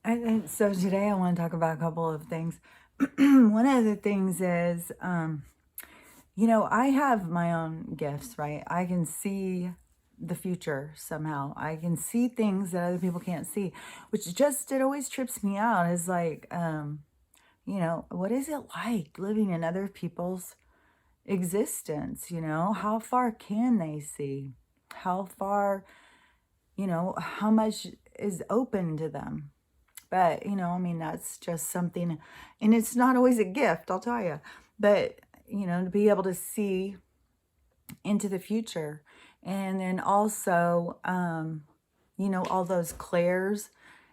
And so today I want to talk about a couple of things. One of the things is, I have my own gifts, right? I can see the future somehow. I can see things that other people can't see, which just, it always trips me out is like, what is it like living in other people's existence? How far can they see? How far, how much is open to them? But, I mean, that's just something, and it's not always a gift, I'll tell you. But, to be able to see into the future. And then also, all those clairs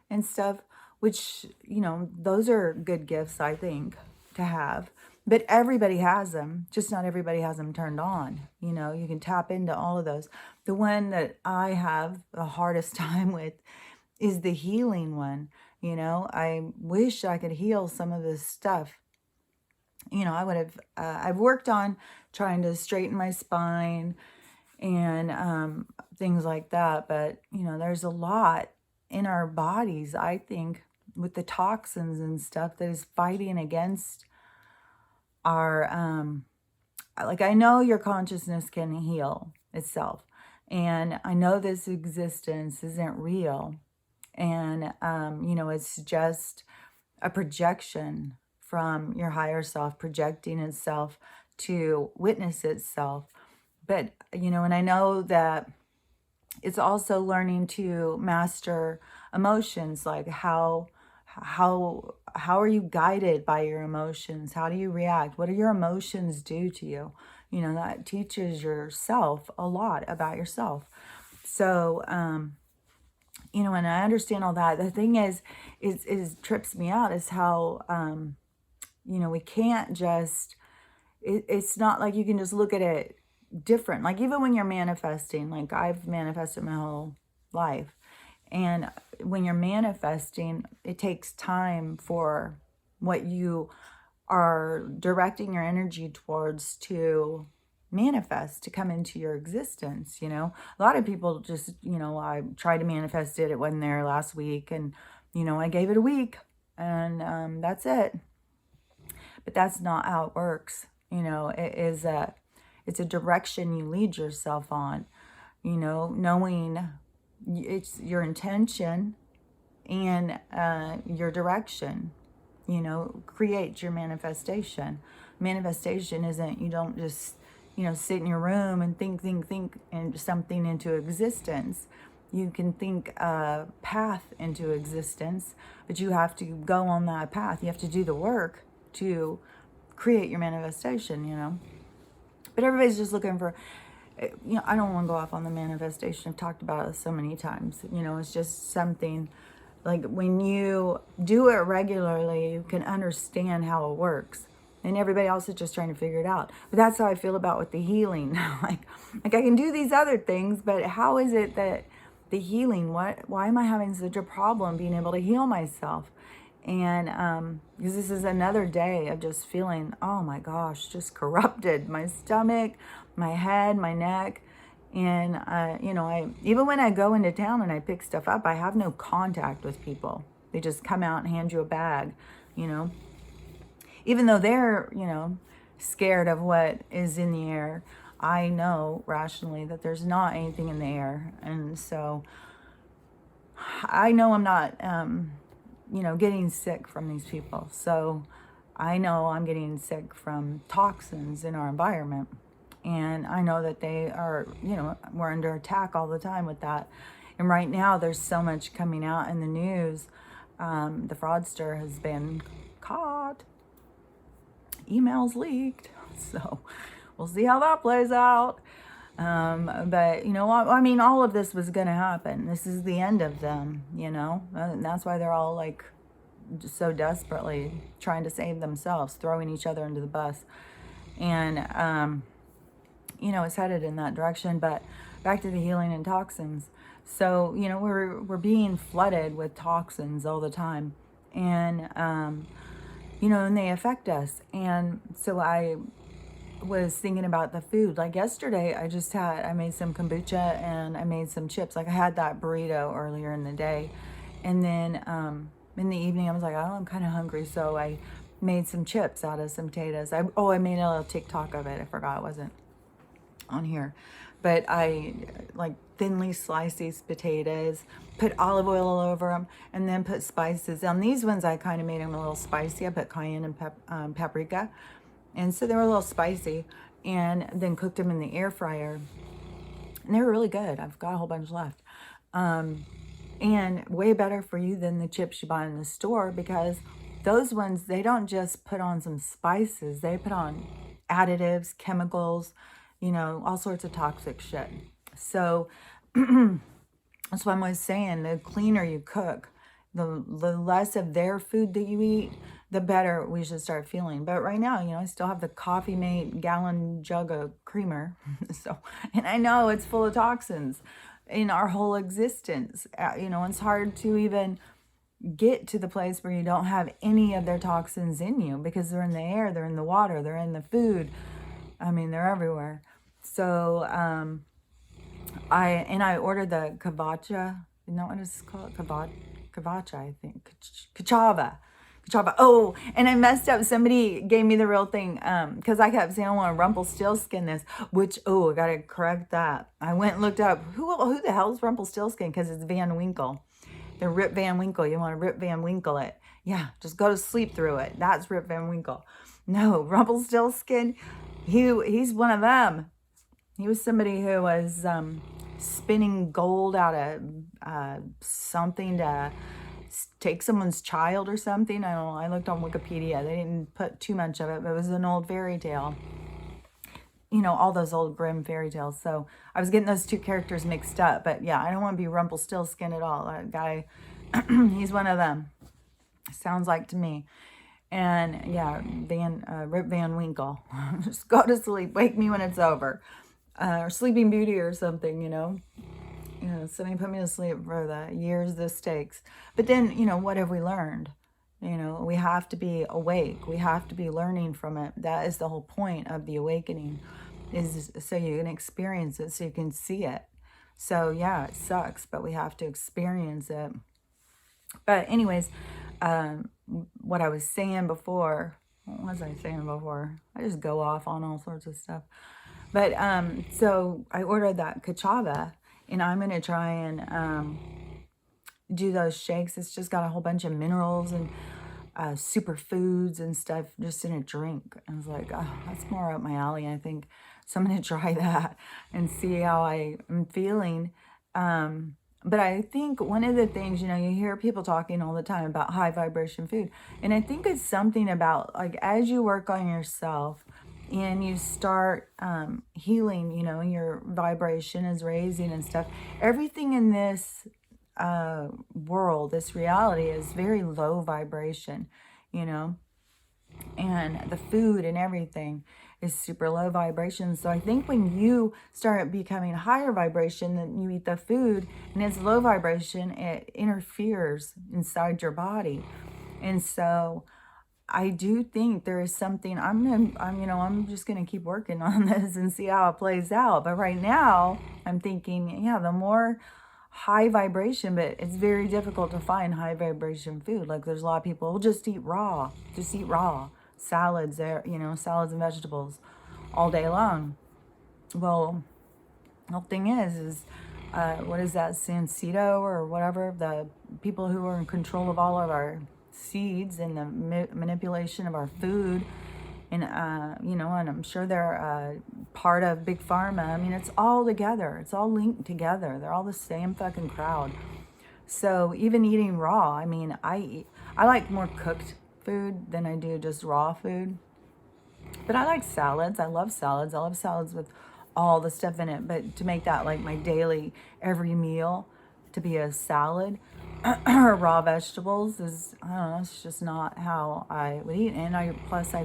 and stuff, which, those are good gifts, I think, to have. But everybody has them, just not everybody has them turned on. You can tap into all of those. The one that I have the hardest time with is the healing one. I wish I could heal some of this stuff. I would have, I've worked on trying to straighten my spine and things like that. But, there's a lot in our bodies, I think, with the toxins and stuff that is fighting against our, like, I know your consciousness can heal itself. And I know this existence isn't real. And, it's just a projection from your higher self, projecting itself to witness itself. But, and I know that it's also learning to master emotions, like how are you guided by your emotions? How do you react? What do your emotions do to you? That teaches yourself a lot about yourself. So, and I understand all that. The thing is trips me out is how, we can't just, it's not like you can just look at it different. Like even when you're manifesting, like I've manifested my whole life. And when you're manifesting, it takes time for what you are directing your energy towards to manifest, to come into your existence. A lot of people just, I tried to manifest it wasn't there last week, and I gave it a week, and that's it. But that's not how it works. It's a direction you lead yourself on, knowing it's your intention and your direction, create your manifestation. Manifestation isn't, you don't just, sit in your room and think, and something into existence. You can think a path into existence, but you have to go on that path. You have to do the work to create your manifestation. But everybody's just looking for, I don't want to go off on the manifestation. I've talked about it so many times. It's just something like when you do it regularly, you can understand how it works. And everybody else is just trying to figure it out. But that's how I feel about with the healing. like I can do these other things, but how is it that the healing, why am I having such a problem being able to heal myself? And because this is another day of just feeling, oh my gosh, just corrupted. My stomach, my head, my neck. And, I even when I go into town and I pick stuff up, I have no contact with people. They just come out and hand you a bag, even though they're, scared of what is in the air. I know rationally that there's not anything in the air. And so I know I'm not, getting sick from these people. So I know I'm getting sick from toxins in our environment. And I know that they are, we're under attack all the time with that. And right now there's so much coming out in the news. The fraudster has been caught. Emails leaked. So we'll see how that plays out. But, I mean, all of this was going to happen. This is the end of them, and that's why they're all like so desperately trying to save themselves, throwing each other into the bus. And, it's headed in that direction. But back to the healing and toxins. So, we're being flooded with toxins all the time. And, and they affect us. And so I was thinking about the food. Like yesterday, I made some kombucha and I made some chips. Like I had that burrito earlier in the day. And then in the evening, I was like, oh, I'm kind of hungry. So I made some chips out of some potatoes. I made a little TikTok of it. I forgot it wasn't on here. But I like thinly sliced these potatoes, put olive oil all over them, and then put spices. On these ones, I kind of made them a little spicy. I put cayenne and paprika. And so they were a little spicy. And then cooked them in the air fryer. And they were really good. I've got a whole bunch left. And way better for you than the chips you buy in the store, because those ones, they don't just put on some spices. They put on additives, chemicals, all sorts of toxic shit. So that's what I was saying. The cleaner you cook, the less of their food that you eat, the better we should start feeling. But right now, I still have the Coffee Mate gallon jug of creamer. And I know it's full of toxins in our whole existence. It's hard to even get to the place where you don't have any of their toxins in you, because they're in the air, they're in the water, they're in the food. I mean, they're everywhere. So I ordered the kavacha. You know what it's called? Kavacha, I think. Kachava. Oh, and I messed up. Somebody gave me the real thing, because I kept saying I want to Rumpelstiltskin this, which, I got to correct that. I went and looked up, who the hell is Rumpelstiltskin? Because it's Van Winkle. The Rip Van Winkle. You want to Rip Van Winkle it. Yeah, just go to sleep through it. That's Rip Van Winkle. No, Rumpelstiltskin, he's one of them. He was somebody who was spinning gold out of something to take someone's child or something. I don't know. I looked on Wikipedia. They didn't put too much of it, but it was an old fairy tale. All those old Grimm fairy tales. So I was getting those two characters mixed up. But yeah, I don't want to be Rumpelstiltskin at all. That guy, he's one of them. Sounds like to me. And yeah, Rip Van Winkle. Just go to sleep. Wake me when it's over. Or Sleeping Beauty or something, somebody put me to sleep for the years this takes. But then, what have we learned? We have to be awake. We have to be learning from it. That is the whole point of the awakening, is so you can experience it, so you can see it. So yeah, it sucks, but we have to experience it. But anyways, what I was saying before, what was I saying before? I just go off on all sorts of stuff. But so I ordered that kachava, and I'm going to try and do those shakes. It's just got a whole bunch of minerals and superfoods and stuff just in a drink. I was like, oh, that's more up my alley, I think. So I'm going to try that and see how I am feeling. But I think one of the things, you hear people talking all the time about high vibration food. And I think it's something about, like, as you work on yourself and you start healing, your vibration is raising and stuff. Everything in this world, this reality, is very low vibration, and the food and everything is super low vibration. So I think when you start becoming higher vibration, then you eat the food and it's low vibration, it interferes inside your body. And so I do think there is something. I'm just gonna keep working on this and see how it plays out. But right now, I'm thinking, yeah, the more high vibration, but it's very difficult to find high vibration food. Like, there's a lot of people who just eat raw salads. Salads and vegetables all day long. Well, the whole thing is what is that, Sansito or whatever? The people who are in control of all of our seeds and the manipulation of our food, and and I'm sure they're part of big pharma. I mean, it's all together, it's all linked together. They're all the same fucking crowd. So even eating raw, I mean, I like more cooked food than I do just raw food. But I like salads. I love salads. I love salads with all the stuff in it. But to make that like my daily every meal to be a salad or raw vegetables is, I don't know, it's just not how I would eat. And I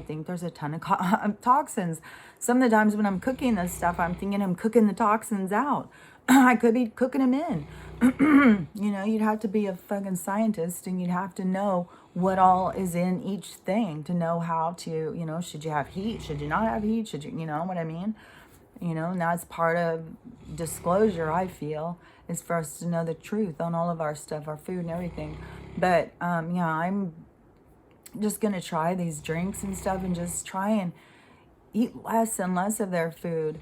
think there's a ton of toxins. Some of the times when I'm cooking this stuff, I'm thinking I'm cooking the toxins out. I could be cooking them in. You'd have to be a fucking scientist, and you'd have to know what all is in each thing to know how to, should you have heat? Should you not have heat? Should you know what I mean? And that's part of disclosure, I feel, is for us to know the truth on all of our stuff, our food and everything. But yeah, I'm just going to try these drinks and stuff and just try and eat less and less of their food,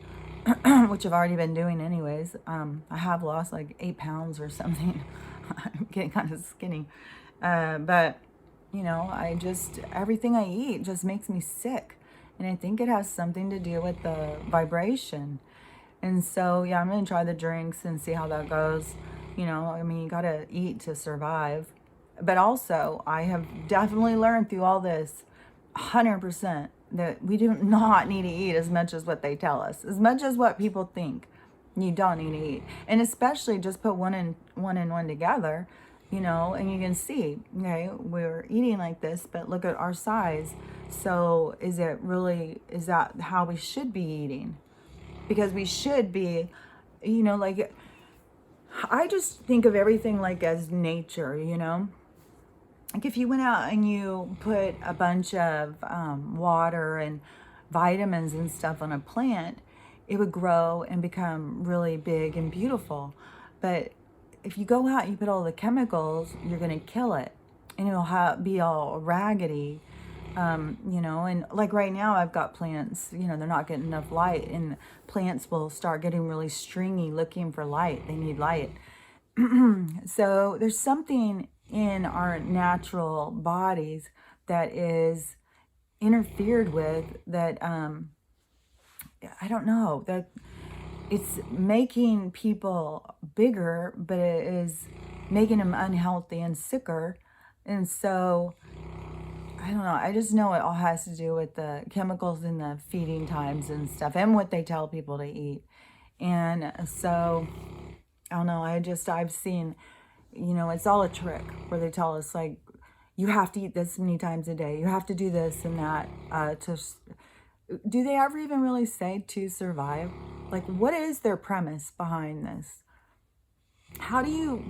which I've already been doing anyways. I have lost like 8 pounds or something. I'm getting kind of skinny. But, you know, everything I eat just makes me sick. And I think it has something to do with the vibration. And so, yeah, I'm going to try the drinks and see how that goes. You know, I mean, you got to eat to survive. But also, I have definitely learned through all this 100% that we do not need to eat as much as what they tell us, as much as what people think you don't need to eat. And especially just put one together, you know, and you can see, okay, we're eating like this, but look at our size. So is that how we should be eating? Because we should be, you know, like, I just think of everything like as nature, you know. Like if you went out and you put a bunch of water and vitamins and stuff on a plant, it would grow and become really big and beautiful. But if you go out and you put all the chemicals, you're going to kill it, and it'll be all raggedy. You know, and like right now I've got plants, you know, they're not getting enough light, and plants will start getting really stringy looking for light. They need light. So there's something in our natural bodies that is interfered with, that I don't know, that it's making people bigger, but it is making them unhealthy and sicker. And so I don't know. I just know it all has to do with the chemicals in the feeding times and stuff, and what they tell people to eat. And so I don't know. I've seen, you know, it's all a trick where they tell us, like, you have to eat this many times a day. You have to do this and that. Do they ever even really say to survive? Like, what is their premise behind this? How do you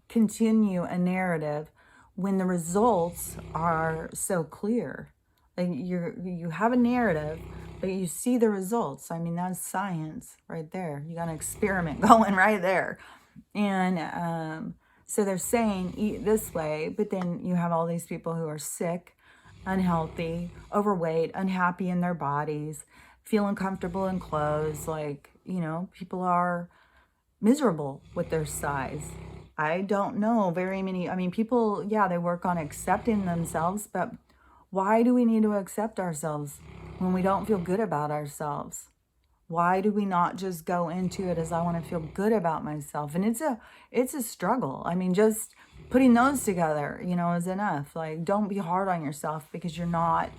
continue a narrative when the results are so clear? Like you have a narrative, but you see the results. I mean, that's science right there. You got an experiment going right there. And so they're saying eat this way, but then you have all these people who are sick, unhealthy, overweight, unhappy in their bodies, feel uncomfortable in clothes. Like, you know, people are miserable with their size. I don't know very many. I mean, people, yeah, they work on accepting themselves, but why do we need to accept ourselves when we don't feel good about ourselves? Why do we not just go into it as, I want to feel good about myself? And it's a struggle. I mean, just putting those together, you know, is enough. Like, don't be hard on yourself because you're not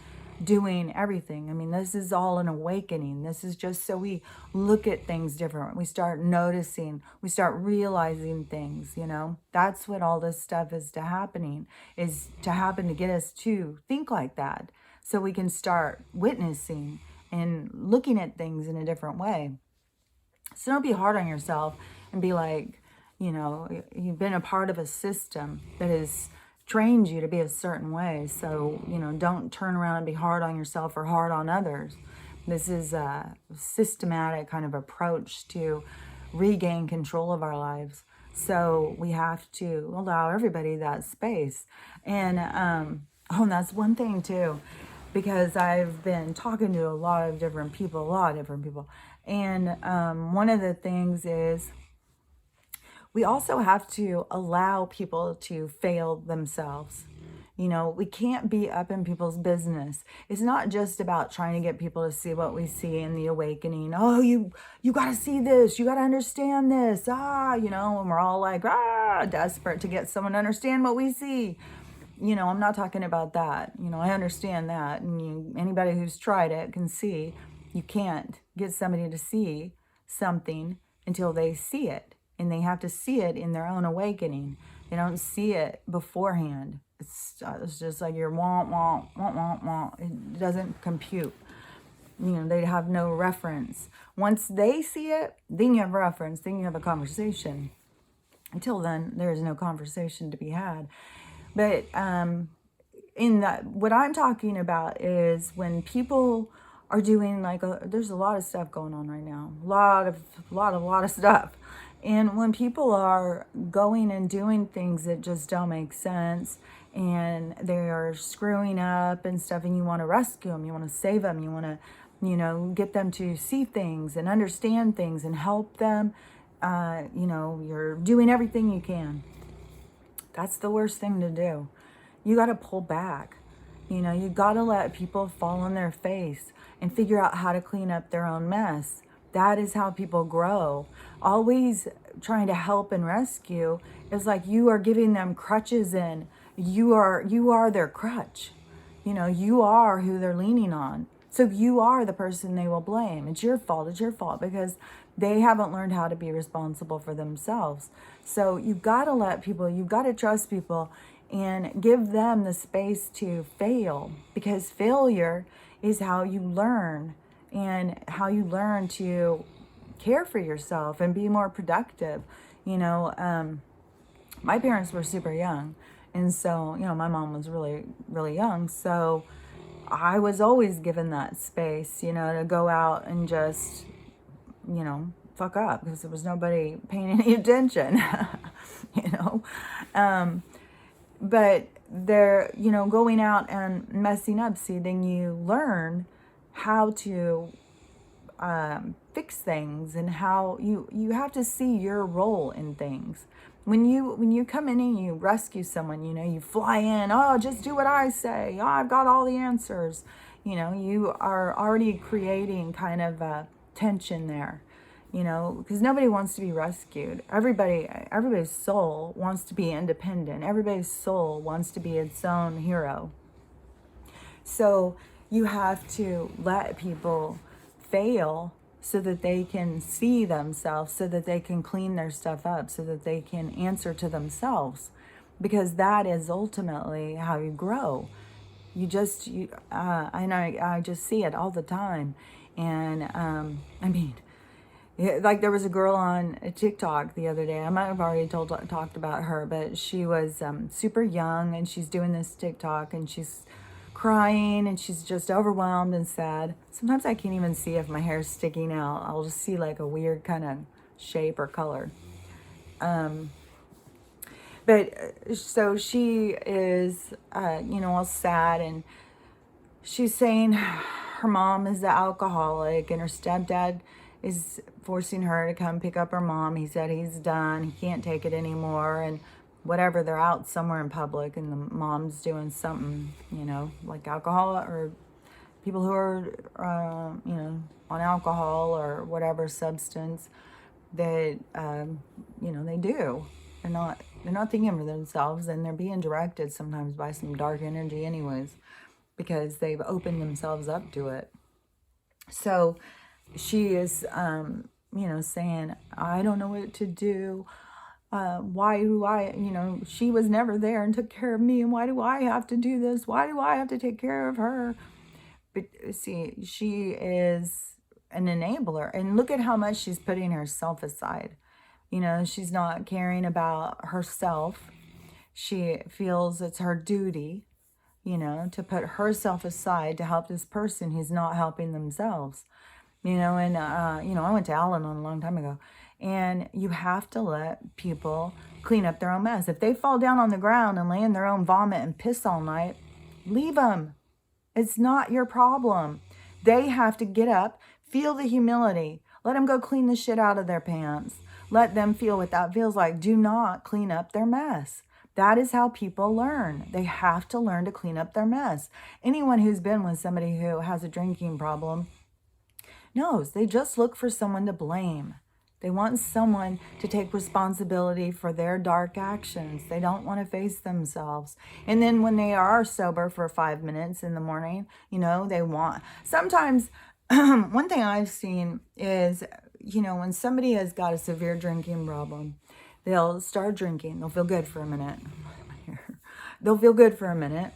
doing everything. I mean, this is all an awakening. This is just so we look at things different. We start noticing, we start realizing things, you know. That's what all this stuff is to happen to get us to think like that, so we can start witnessing and looking at things in a different way. So don't be hard on yourself and be like, you know, you've been a part of a system that has trained you to be a certain way. So, you know, don't turn around and be hard on yourself or hard on others. This is a systematic kind of approach to regain control of our lives. So we have to allow everybody that space. And that's one thing too, because I've been talking to a lot of different people. And one of the things is, we also have to allow people to fail themselves. You know, we can't be up in people's business. It's not just about trying to get people to see what we see in the awakening. Oh, you got to see this. You got to understand this. You know, and we're all like, desperate to get someone to understand what we see. You know, I'm not talking about that. You know, I understand that. And anybody who's tried it can see you can't get somebody to see something until they see it. And they have to see it in their own awakening. They don't see it beforehand. It's just like your womp. It doesn't compute. You know, they have no reference. Once they see it, then you have reference. Then you have a conversation. Until then, there is no conversation to be had. But what I'm talking about is when people are doing, like, there's a lot of stuff going on right now. A lot of stuff. And when people are going and doing things that just don't make sense, and they are screwing up and stuff, and you want to rescue them, you want to save them, you want to, get them to see things and understand things and help them, you're doing everything you can. That's the worst thing to do. You got to pull back. You got to let people fall on their face and figure out how to clean up their own mess. That is how people grow. Always trying to help and rescue is like you are giving them crutches, and you are their crutch. You are who they're leaning on. So you are the person they will blame. It's your fault. It's your fault because they haven't learned how to be responsible for themselves. So you've got to let people, you've got to trust people and give them the space to fail, because failure is how you learn, and how you learn to care for yourself and be more productive. My parents were super young. And so, my mom was really, really young. So I was always given that space, to go out and just, fuck up, because there was nobody paying any attention, you know. But they're, going out and messing up. See, then you learn how to fix things, and how you have to see your role in things. When you come in and you rescue someone, you fly in, oh, just do what I say. Oh, I've got all the answers. You are already creating kind of a tension there, because nobody wants to be rescued. Everybody's soul wants to be independent. Everybody's soul wants to be its own hero. So you have to let people fail so that they can see themselves, so that they can clean their stuff up, so that they can answer to themselves, because that is ultimately how you grow. I just see it all the time. And like there was a girl on TikTok the other day. I might have already talked about her, but she was super young, and she's doing this TikTok, and she's crying, and she's just overwhelmed and sad. Sometimes I can't even see if my hair's sticking out. I'll just see like a weird kind of shape or color. So she is, all sad, and she's saying her mom is the alcoholic, and her stepdad is forcing her to come pick up her mom. He said he's done. He can't take it anymore, and whatever, they're out somewhere in public, and the mom's doing something, like alcohol, or people who are, on alcohol or whatever substance that, they do. They're not thinking for themselves, and they're being directed sometimes by some dark energy anyways, because they've opened themselves up to it. So she is, saying, I don't know what to do. She was never there and took care of me, and why do I have to do this? Why do I have to take care of her? But see, she is an enabler, and look at how much she's putting herself aside. She's not caring about herself. She feels it's her duty, to put herself aside to help this person who's not helping themselves. I went to Al-Anon a long time ago, and you have to let people clean up their own mess. If they fall down on the ground and lay in their own vomit and piss all night, leave them. It's not your problem. They have to get up, feel the humility. Let them go clean the shit out of their pants. Let them feel what that feels like. Do not clean up their mess. That is how people learn. They have to learn to clean up their mess. Anyone who's been with somebody who has a drinking problem knows they just look for someone to blame. They want someone to take responsibility for their dark actions. They don't want to face themselves. And then when they are sober for 5 minutes in the morning, they want... Sometimes, one thing I've seen is, when somebody has got a severe drinking problem, they'll start drinking. They'll feel good for a minute. They'll feel good for a minute.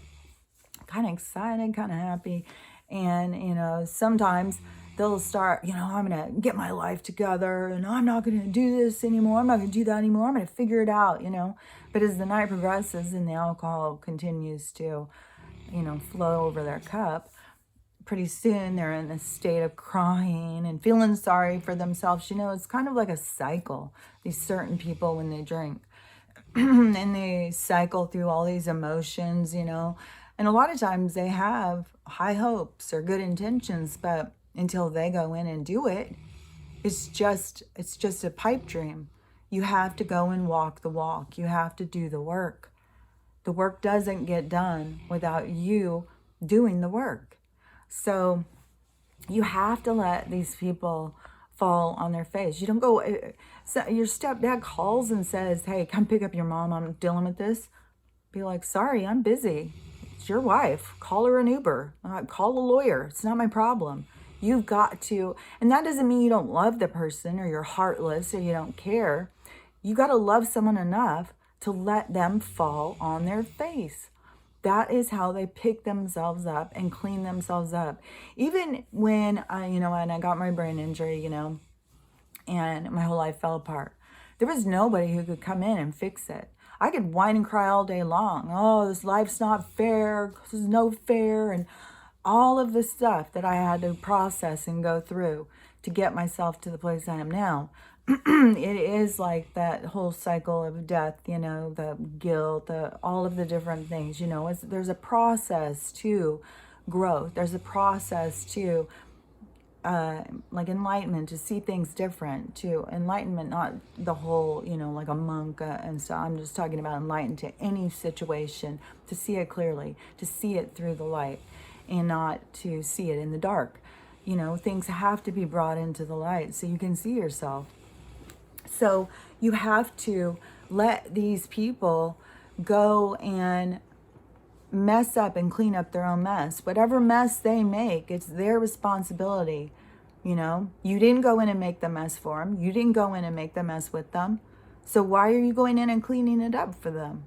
Kind of excited, kind of happy. And, sometimes they'll start, I'm going to get my life together, and I'm not going to do this anymore. I'm not going to do that anymore. I'm going to figure it out, But as the night progresses and the alcohol continues to, flow over their cup, pretty soon they're in a state of crying and feeling sorry for themselves. It's kind of like a cycle. These certain people, when they drink, and they cycle through all these emotions. And a lot of times they have high hopes or good intentions, but until they go in and do it, it's just a pipe dream. You have to go and walk the walk. You have to do the work. The work doesn't get done without you doing the work. So you have to let these people fall on their face. You don't go, so your stepdad calls and says, hey, come pick up your mom. I'm dealing with this. Be like, sorry, I'm busy. It's your wife. Call her an Uber. Call a lawyer. It's not my problem. You've got to, and that doesn't mean you don't love the person or you're heartless or you don't care. You got to love someone enough to let them fall on their face. That is how they pick themselves up and clean themselves up. Even when when I got my brain injury, and my whole life fell apart, there was nobody who could come in and fix it. I could whine and cry all day long. Oh, this life's not fair. There's no fair. And all of the stuff that I had to process and go through to get myself to the place I am now. It is like that whole cycle of death, the guilt, all of the different things, there's a process to growth. There's a process to like enlightenment, to see things different, to enlightenment, not the whole, like a monk and stuff. I'm just talking about enlightened to any situation, to see it clearly, to see it through the light and not to see it in the dark. Things have to be brought into the light so you can see yourself. So you have to let these people go and mess up and clean up their own mess. Whatever mess they make, it's their responsibility. You didn't go in and make the mess for them. You didn't go in and make the mess with them. So why are you going in and cleaning it up for them?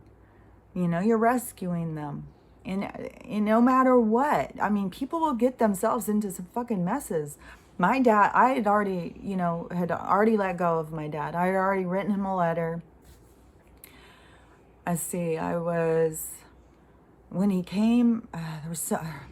You're rescuing them. And no matter what, people will get themselves into some fucking messes. My dad, I had already, had already let go of my dad. I had already written him a letter. When he came,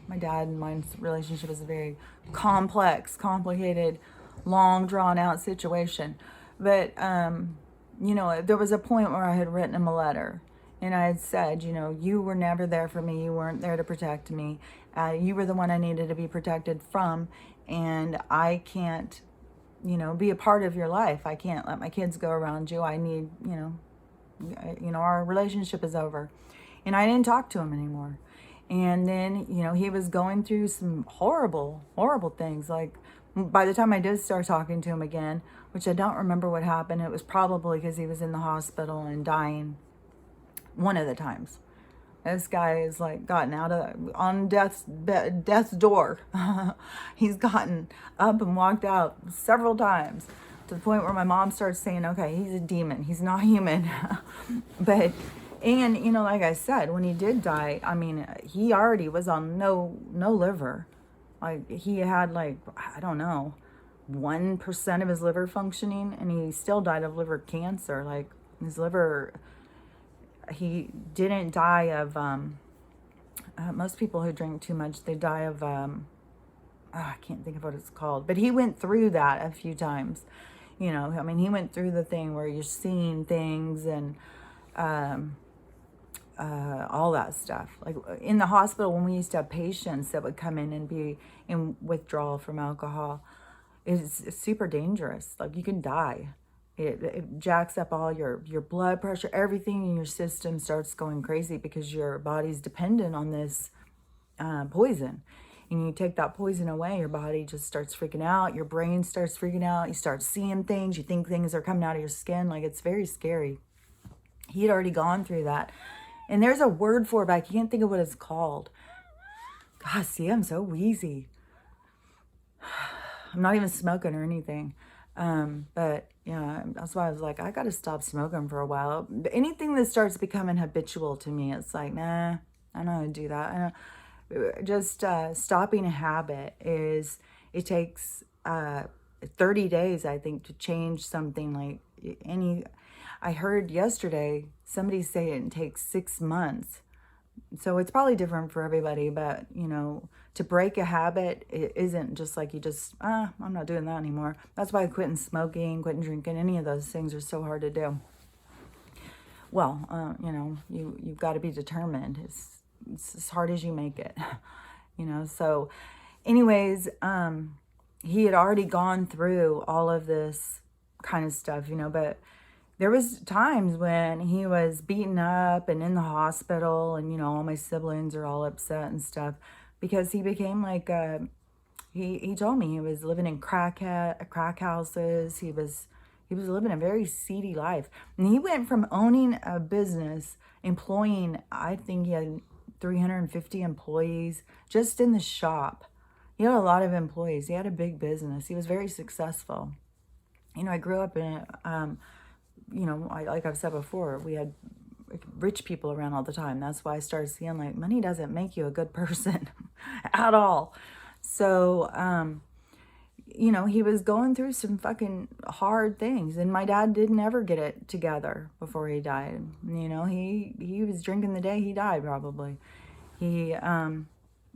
my dad and mine's relationship is a very complex, complicated, long, drawn out situation. But, there was a point where I had written him a letter. And I had said, you were never there for me. You weren't there to protect me. You were the one I needed to be protected from. And I can't, be a part of your life. I can't let my kids go around you. I need, our relationship is over. And I didn't talk to him anymore. And then, he was going through some horrible, horrible things. Like, by the time I did start talking to him again, which I don't remember what happened, it was probably because he was in the hospital and dying. One of the times. This guy is like gotten on death's door. He's gotten up and walked out several times to the point where my mom starts saying, okay, he's a demon. He's not human. But, and, like I said, when he did die, he already was on no liver. Like, he had I don't know, 1% of his liver functioning, and he still died of liver cancer. Like, his liver... He didn't die of, most people who drink too much, they die of, I can't think of what it's called. But he went through that a few times. He went through the thing where you're seeing things and all that stuff. Like in the hospital, when we used to have patients that would come in and be in withdrawal from alcohol, it's super dangerous. Like you can die. It jacks up all your blood pressure, everything in your system starts going crazy because your body's dependent on this poison. And you take that poison away, your body just starts freaking out, your brain starts freaking out, you start seeing things, you think things are coming out of your skin, like it's very scary. He had already gone through that. And there's a word for it, but I can't think of what it's called. God, see, I'm so wheezy. I'm not even smoking or anything. But yeah, that's why I was like, I got to stop smoking for a while. Anything that starts becoming habitual to me, it's like, nah, I don't know how to do that. Just stopping a habit it takes 30 days, I think, to change something. Like I heard yesterday somebody say it takes 6 months So it's probably different for everybody, but you know, to break a habit, it isn't just like you just, I'm not doing that anymore. That's why quitting smoking, quitting drinking, any of those things are so hard to do. Well, you know, you've got to be determined. It's as hard as you make it, you know. So, anyways, he had already gone through all of this kind of stuff, you know, but there was times when he was beaten up and in the hospital, and you know, all my siblings are all upset and stuff because he became like he told me he was living in crack houses. He was living a very seedy life, and he went from owning a business, employing, I think he had 350 employees just in the shop. He had a lot of employees. He had a big business. He was very successful. You know, I grew up in a, you know, like I've said before, we had rich people around all the time. That's why I started seeing like money doesn't make you a good person at all. So, you know, he was going through some fucking hard things, and my dad didn't ever get it together before he died. You know, he was drinking the day he died, probably. He, and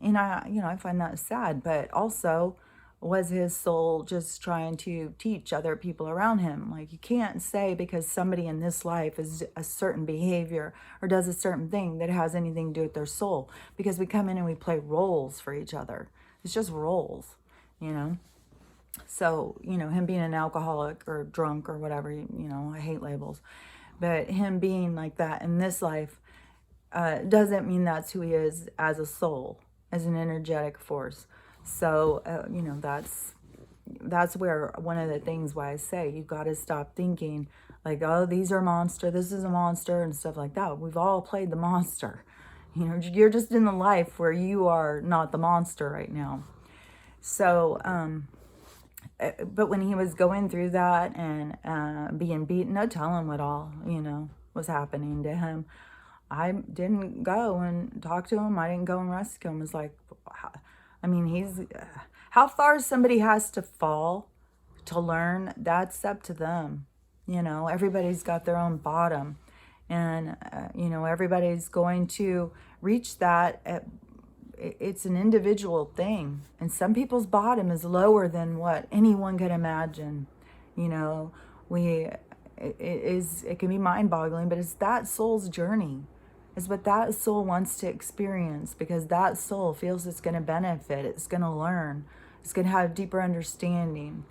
I, you know, I find that sad, but also was his soul just trying to teach other people around him. Like, you can't say because somebody in this life is a certain behavior or does a certain thing that it has anything to do with their soul, because we come in and we play roles for each other. It's just roles, you know. So, you know, him being an alcoholic or drunk or whatever, you know, I hate labels, but him being like that in this life doesn't mean that's who he is as a soul, as an energetic force. So, you know, that's where one of the things why I say you got to stop thinking like, oh, these are monster, this is a monster and stuff like that. We've all played the monster. You know, you're just in the life where you are not the monster right now. So, but when he was going through that and being beaten, no telling what all, you know, was happening to him. I didn't go and talk to him. I didn't go and rescue him. It's like, I mean, how far somebody has to fall to learn, that's up to them. You know, everybody's got their own bottom. And, you know, everybody's going to reach that it's an individual thing, and some people's bottom is lower than what anyone could imagine. You know, it can be mind-boggling, but it's that soul's journey. It's what that soul wants to experience, because that soul feels it's going to benefit, it's going to learn, it's going to have deeper understanding,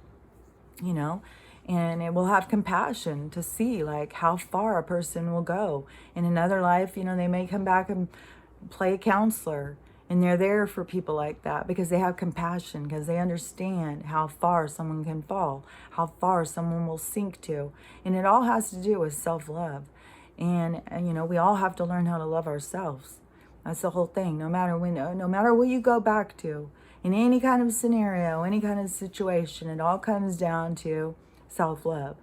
you know, and it will have compassion to see like how far a person will go. In another life, you know, they may come back and play a counselor. And they're there for people like that because they have compassion, because they understand how far someone can fall, how far someone will sink to. And it all has to do with self-love. And you know, we all have to learn how to love ourselves. That's the whole thing. No matter what you go back to, in any kind of scenario, any kind of situation, it all comes down to self-love.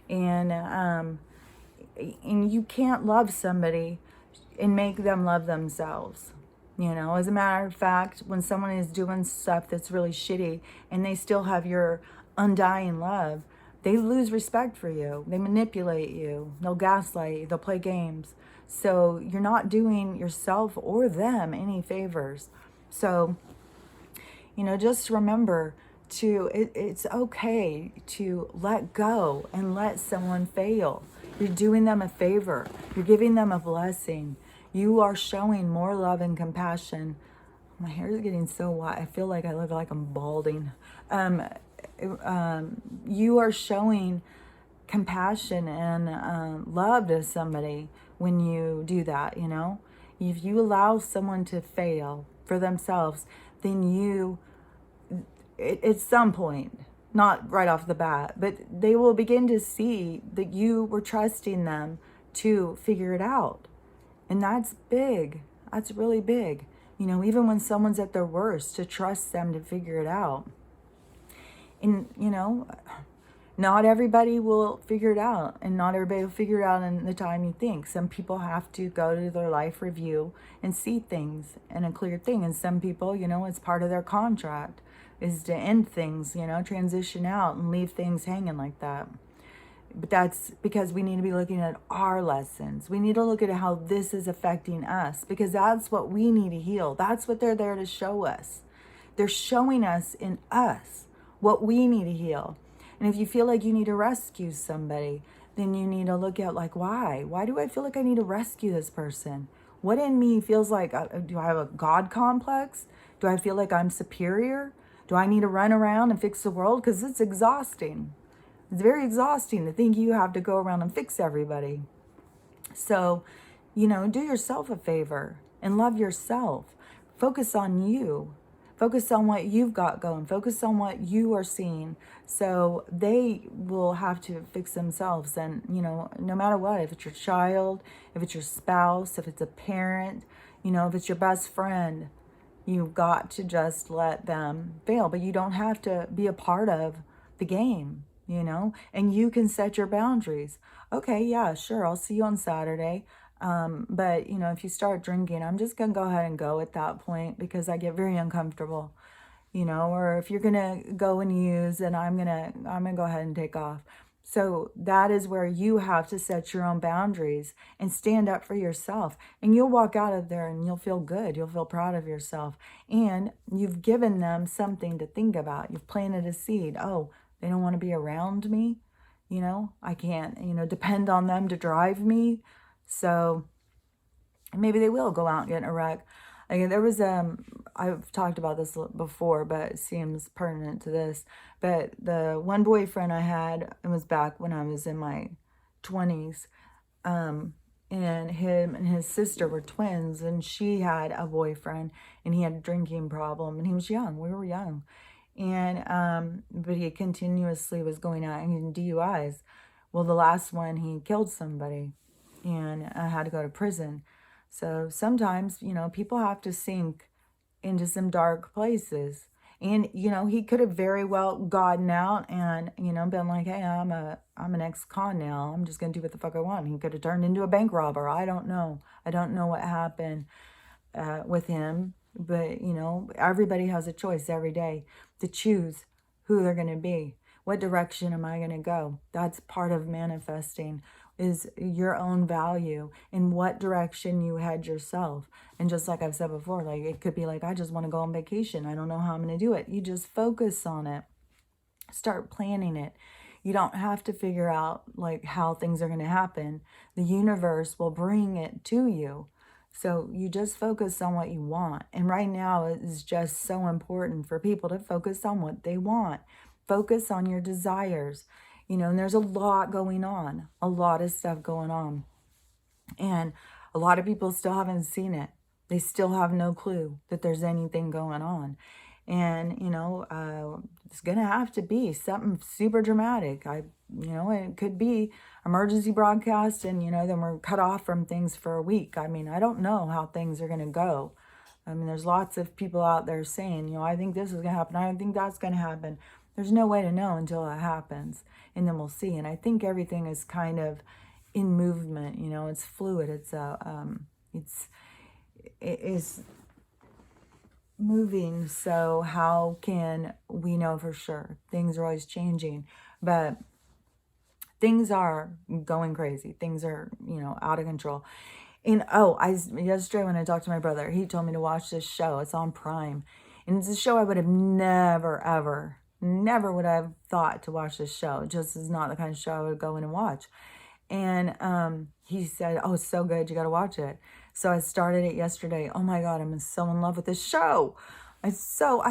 And you can't love somebody and make them love themselves. You know, as a matter of fact, when someone is doing stuff that's really shitty and they still have your undying love, they lose respect for you. They manipulate you. They'll gaslight you. They'll play games. So you're not doing yourself or them any favors. So, you know, just remember it's okay to let go and let someone fail. You're doing them a favor. You're giving them a blessing. You are showing more love and compassion. My hair is getting so white. I feel like I look like I'm balding. You are showing compassion and love to somebody when you do that, you know. If you allow someone to fail for themselves, then you, at some point, not right off the bat, but they will begin to see that you were trusting them to figure it out. And that's big. That's really big. You know, even when someone's at their worst, to trust them to figure it out. And, you know, not everybody will figure it out. And not everybody will figure it out in the time you think. Some people have to go to their life review and see things in a clear thing. And some people, you know, it's part of their contract is to end things, you know, transition out and leave things hanging like that. But that's because we need to be looking at our lessons. We need to look at how this is affecting us, because that's what we need to heal. That's what they're there to show us. They're showing us in us what we need to heal. And if you feel like you need to rescue somebody, then you need to look at, like, why? Why do I feel like I need to rescue this person? What in me feels like, do I have a God complex? Do I feel like I'm superior? Do I need to run around and fix the world? Because it's exhausting. It's very exhausting to think you have to go around and fix everybody. So, do yourself a favor and love yourself. Focus on you. Focus on what you've got going. Focus on what you are seeing. So they will have to fix themselves. And, no matter what, if it's your child, if it's your spouse, if it's a parent, if it's your best friend, you've got to just let them fail. But you don't have to be a part of the game, and you can set your boundaries. Okay, yeah, sure, I'll see you on Saturday. But, if you start drinking, I'm just going to go ahead and go at that point, because I get very uncomfortable, or if you're going to go and use, and I'm going to go ahead and take off. So that is where you have to set your own boundaries and stand up for yourself. And you'll walk out of there and you'll feel good. You'll feel proud of yourself. And you've given them something to think about. You've planted a seed. Oh, they don't want to be around me. I can't, depend on them to drive me. So maybe they will go out and get in a wreck. There was, I've talked about this before, but it seems pertinent to this. But the one boyfriend I had, it was back when I was in my 20s. And him and his sister were twins, and she had a boyfriend, and he had a drinking problem, and he was young. We were young. And, but he continuously was going out and getting DUIs. Well, the last one, he killed somebody, and I had to go to prison. So sometimes, people have to sink into some dark places. And, he could have very well gotten out and, been like, hey, I'm an ex-con now. I'm just going to do what the fuck I want. He could have turned into a bank robber. I don't know. I don't know what happened with him. But, everybody has a choice every day to choose who they're going to be. What direction am I going to go? That's part of manifesting, is your own value, in what direction you head yourself. And just like I've said before, like, it could be like, I just want to go on vacation. I don't know how I'm going to do it. You just focus on it. Start planning it. You don't have to figure out like how things are going to happen. The universe will bring it to you. So you just focus on what you want. And right now it is just so important for people to focus on what they want. Focus on your desires. And there's a lot going on, a lot of stuff going on. And a lot of people still haven't seen it. They still have no clue that there's anything going on. And, it's going to have to be something super dramatic. It could be emergency broadcast and, then we're cut off from things for a week. I don't know how things are going to go. There's lots of people out there saying, I think this is going to happen. I think that's going to happen. There's no way to know until it happens, and then we'll see. And I think everything is kind of in movement. It's fluid. It is moving. So how can we know for sure? Things are always changing, but things are going crazy. Things are, out of control. And yesterday when I talked to my brother, he told me to watch this show. It's on Prime, and it's a show I would have never would I have thought to watch this show. It just is not the kind of show I would go in and watch. And he said, oh, it's so good, you got to watch it. So I started it yesterday. Oh my God, I'm so in love with this show. I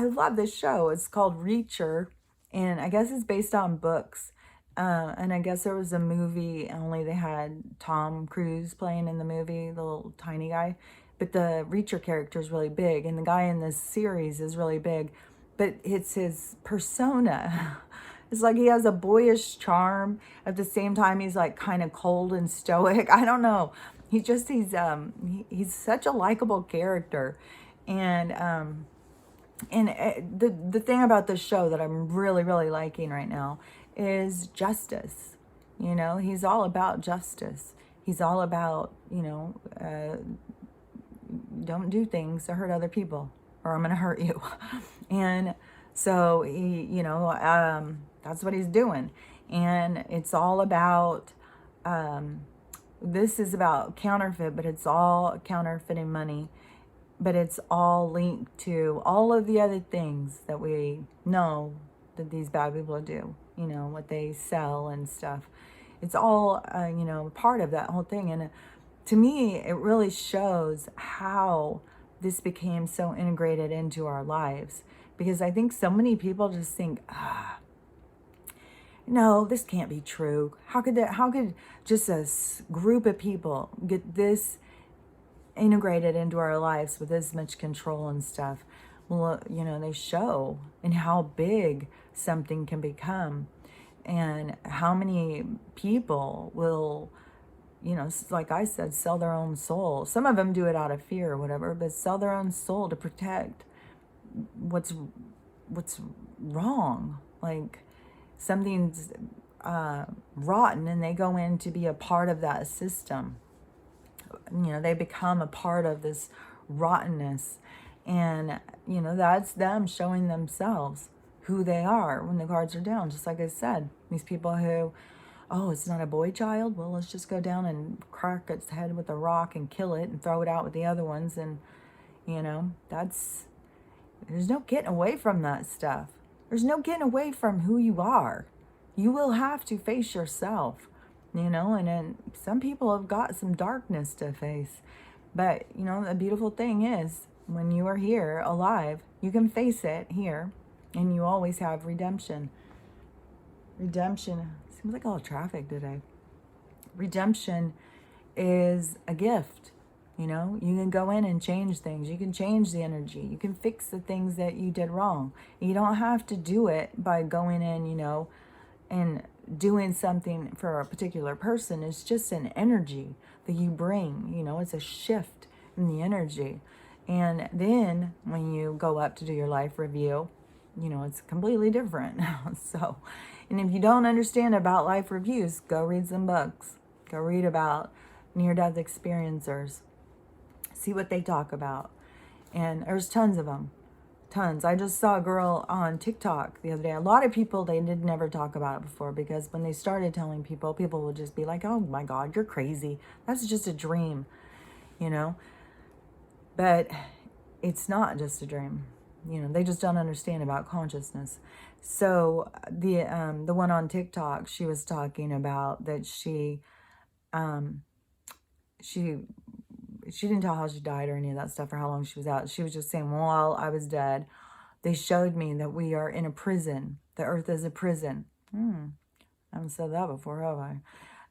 love this show. It's called Reacher, and I guess it's based on books. And I guess there was a movie, only they had Tom Cruise playing in the movie, the little tiny guy. But the Reacher character is really big, and the guy in this series is really big. But it's his persona. It's like he has a boyish charm. At the same time, he's like kind of cold and stoic. I don't know. He's such a likable character. And the thing about this show that I'm really, really liking right now is justice. He's all about justice. He's all about, don't do things to hurt other people, or I'm going to hurt you. And so he, that's what he's doing. And it's all about, this is about counterfeit, but it's all counterfeiting money. But it's all linked to all of the other things that we know that these bad people do, what they sell and stuff. It's all, part of that whole thing. And to me, it really shows how this became so integrated into our lives. Because I think so many people just think, no, this can't be true. How could just a group of people get this integrated into our lives with this much control and stuff? Well, they show in how big something can become, and how many people will, like I said, sell their own soul. Some of them do it out of fear or whatever, but sell their own soul to protect what's wrong. Like something's rotten, and they go in to be a part of that system. They become a part of this rottenness, and that's them showing themselves who they are when the cards are down. Just like I said, these people who, oh, it's not a boy child, well, let's just go down and crack its head with a rock and kill it and throw it out with the other ones. And there's no getting away from that stuff. There's no getting away from who you are. You will have to face yourself, and then some people have got some darkness to face. But, the beautiful thing is, when you are here alive, you can face it here, and you always have redemption. Redemption, seems like all traffic today. Redemption is a gift. You can go in and change things. You can change the energy. You can fix the things that you did wrong. You don't have to do it by going in, and doing something for a particular person. It's just an energy that you bring. It's a shift in the energy. And then when you go up to do your life review, it's completely different. So, and if you don't understand about life reviews, go read some books. Go read about near-death experiencers. See what they talk about. And there's tons of them. Tons. I just saw a girl on TikTok the other day. A lot of people, they did never talk about it before, because when they started telling people would just be like, oh my God, you're crazy. That's just a dream, But it's not just a dream. They just don't understand about consciousness. So the one on TikTok, she was talking about that she didn't tell how she died or any of that stuff or how long she was out. She was just saying, well, while I was dead, they showed me that we are in a prison. The earth is a prison. I haven't said that before, have I?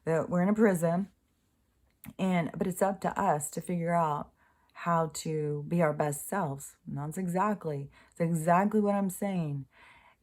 That we're in a prison, but it's up to us to figure out how to be our best selves. And it's exactly what I'm saying,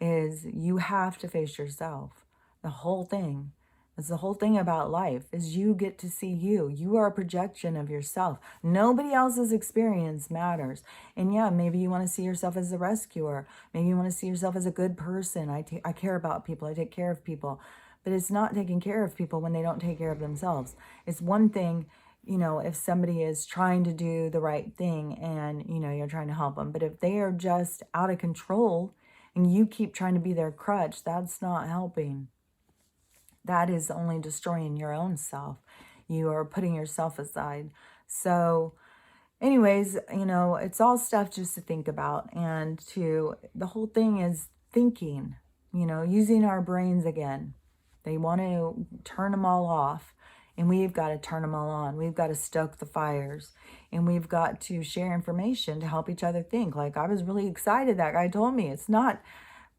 is you have to face yourself. The whole thing. It's the whole thing about life, is you get to see you. You are a projection of yourself. Nobody else's experience matters. And yeah, maybe you want to see yourself as a rescuer. Maybe you want to see yourself as a good person. I care about people. I take care of people. But it's not taking care of people when they don't take care of themselves. It's one thing, if somebody is trying to do the right thing and, you're trying to help them. But if they are just out of control and you keep trying to be their crutch, that's not helping. That is only destroying your own self. You are putting yourself aside. So anyways, it's all stuff just to think about. And the whole thing is thinking, using our brains again. They want to turn them all off, and we've got to turn them all on. We've got to stoke the fires, and we've got to share information to help each other think. Like, I was really excited. That guy told me it's not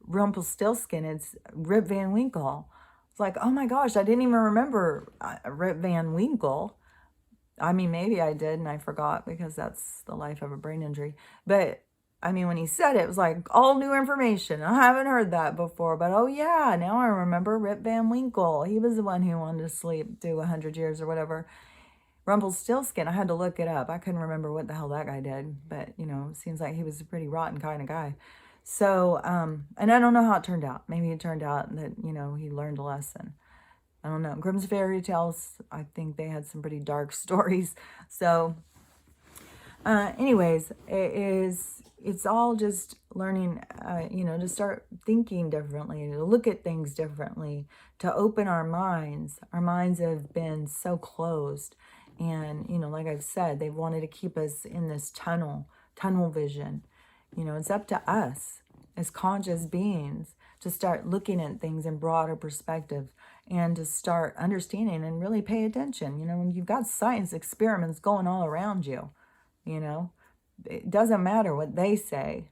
Rumpelstiltskin, it's Rip Van Winkle. It's like, oh my gosh, I didn't even remember Rip Van Winkle. I mean, maybe I did and I forgot, because that's the life of a brain injury. But I mean, when he said it, it was like all new information. I haven't heard that before, but oh yeah, now I remember Rip Van Winkle. He was the one who wanted to sleep through 100 years or whatever. Rumpelstiltskin, I had to look it up. I couldn't remember what the hell that guy did, but it seems like he was a pretty rotten kind of guy. So, and I don't know how it turned out. Maybe it turned out that, he learned a lesson. I don't know. Grimm's Fairy Tales, I think they had some pretty dark stories. So, anyways, it is it's all just learning, to start thinking differently, to look at things differently, to open our minds. Our minds have been so closed. And, like I've said, they've wanted to keep us in this tunnel vision. It's up to us as conscious beings to start looking at things in broader perspective and to start understanding and really pay attention. When you've got science experiments going all around you, you know, it doesn't matter what they say.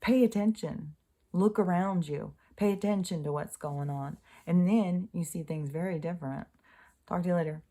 Pay attention. Look around you. Pay attention to what's going on. And then you see things very different. Talk to you later.